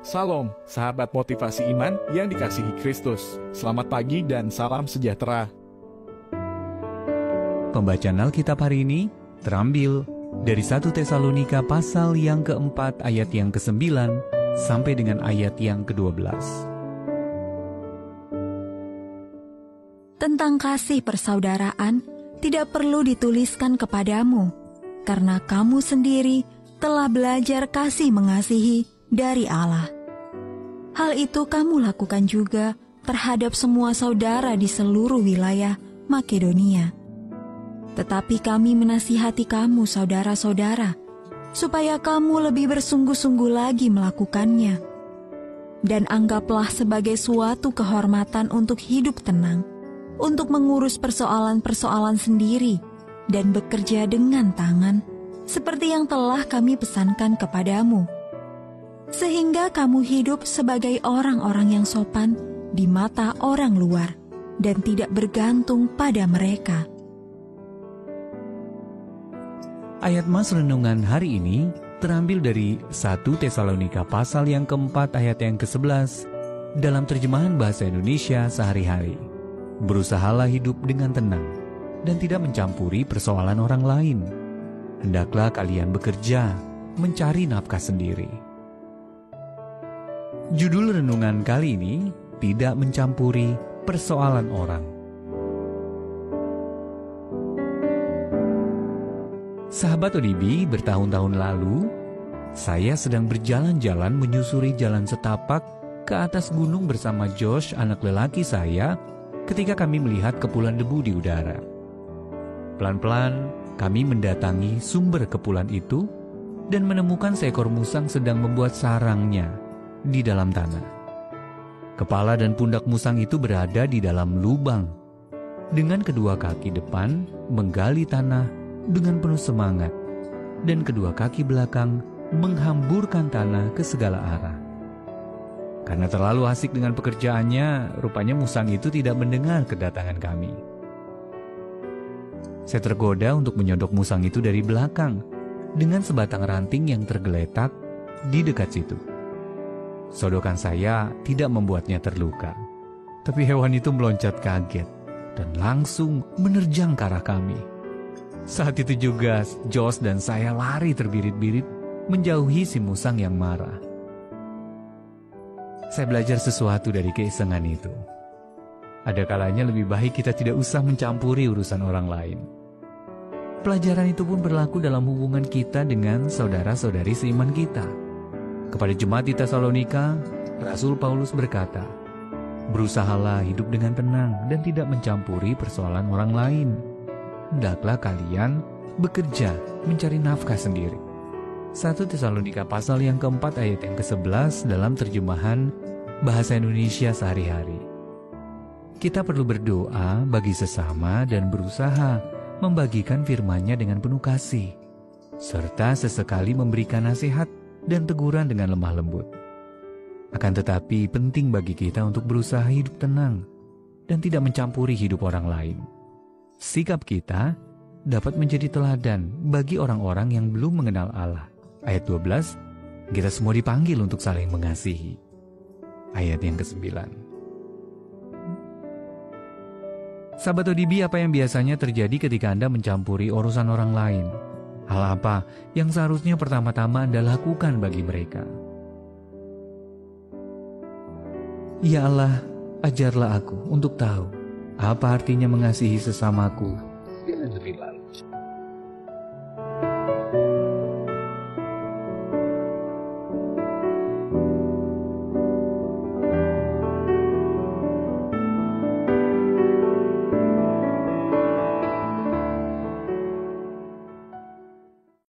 Salam, sahabat motivasi iman yang dikasihi Kristus. Selamat pagi dan salam sejahtera. Pembacaan Alkitab hari ini terambil dari 1 Tesalonika pasal yang keempat ayat yang ke-9 sampai dengan ayat yang ke-12. Tentang kasih persaudaraan tidak perlu dituliskan kepadamu, karena kamu sendiri telah belajar kasih mengasihi dari Allah. Hal itu kamu lakukan juga terhadap semua saudara di seluruh wilayah Makedonia. Tetapi kami menasihati kamu saudara-saudara, supaya kamu lebih bersungguh-sungguh lagi melakukannya. Dan anggaplah sebagai suatu kehormatan untuk hidup tenang, untuk mengurus persoalan-persoalan sendiri, dan bekerja dengan tangan, seperti yang telah kami pesankan kepadamu. Sehingga kamu hidup sebagai orang-orang yang sopan di mata orang luar, dan tidak bergantung pada mereka. Ayat mas renungan hari ini terambil dari 1 Tesalonika pasal yang keempat ayat yang ke-11 dalam terjemahan bahasa Indonesia sehari-hari. Berusahalah hidup dengan tenang dan tidak mencampuri persoalan orang lain. Hendaklah kalian bekerja, mencari nafkah sendiri. Judul renungan kali ini, tidak mencampuri persoalan orang. Sahabat ODB, bertahun-tahun lalu, saya sedang berjalan-jalan menyusuri jalan setapak ke atas gunung bersama Josh, anak lelaki saya, ketika kami melihat kepulan debu di udara. Pelan-pelan, kami mendatangi sumber kepulan itu dan menemukan seekor musang sedang membuat sarangnya di dalam tanah. Kepala dan pundak musang itu berada di dalam lubang. Dengan kedua kaki depan menggali tanah dengan penuh semangat, dan kedua kaki belakang menghamburkan tanah ke segala arah. Karena terlalu asik dengan pekerjaannya, rupanya musang itu tidak mendengar kedatangan kami. Saya tergoda untuk menyodok musang itu dari belakang dengan sebatang ranting yang tergeletak di dekat situ. Sodokan saya tidak membuatnya terluka, tapi hewan itu meloncat kaget dan langsung menerjang ke arah kami. Saat itu juga Josh dan saya lari terbirit-birit menjauhi si musang yang marah. Saya belajar sesuatu dari keisengan itu. Ada kalanya lebih baik kita tidak usah mencampuri urusan orang lain. Pelajaran itu pun berlaku dalam hubungan kita dengan saudara-saudari seiman kita. Kepada jemaat di Tesalonika, Rasul Paulus berkata, "Berusahalah hidup dengan tenang dan tidak mencampuri persoalan orang lain. Hendaklah kalian bekerja mencari nafkah sendiri." 1 Tesalonika pasal yang keempat ayat yang ke-11 dalam terjemahan bahasa Indonesia sehari-hari. Kita perlu berdoa bagi sesama dan berusaha membagikan firman-Nya dengan penuh kasih, serta sesekali memberikan nasihat dan teguran dengan lemah lembut. Akan tetapi penting bagi kita untuk berusaha hidup tenang dan tidak mencampuri hidup orang lain. Sikap kita dapat menjadi teladan bagi orang-orang yang belum mengenal Allah. Ayat 12, kita semua dipanggil untuk saling mengasihi. Ayat yang ke-9. Sahabat ODB, apa yang biasanya terjadi ketika Anda mencampuri urusan orang lain? Hal apa yang seharusnya pertama-tama Anda lakukan bagi mereka? Ya Allah, ajarlah aku untuk tahu apa artinya mengasihi sesamaku dengan lebih baik.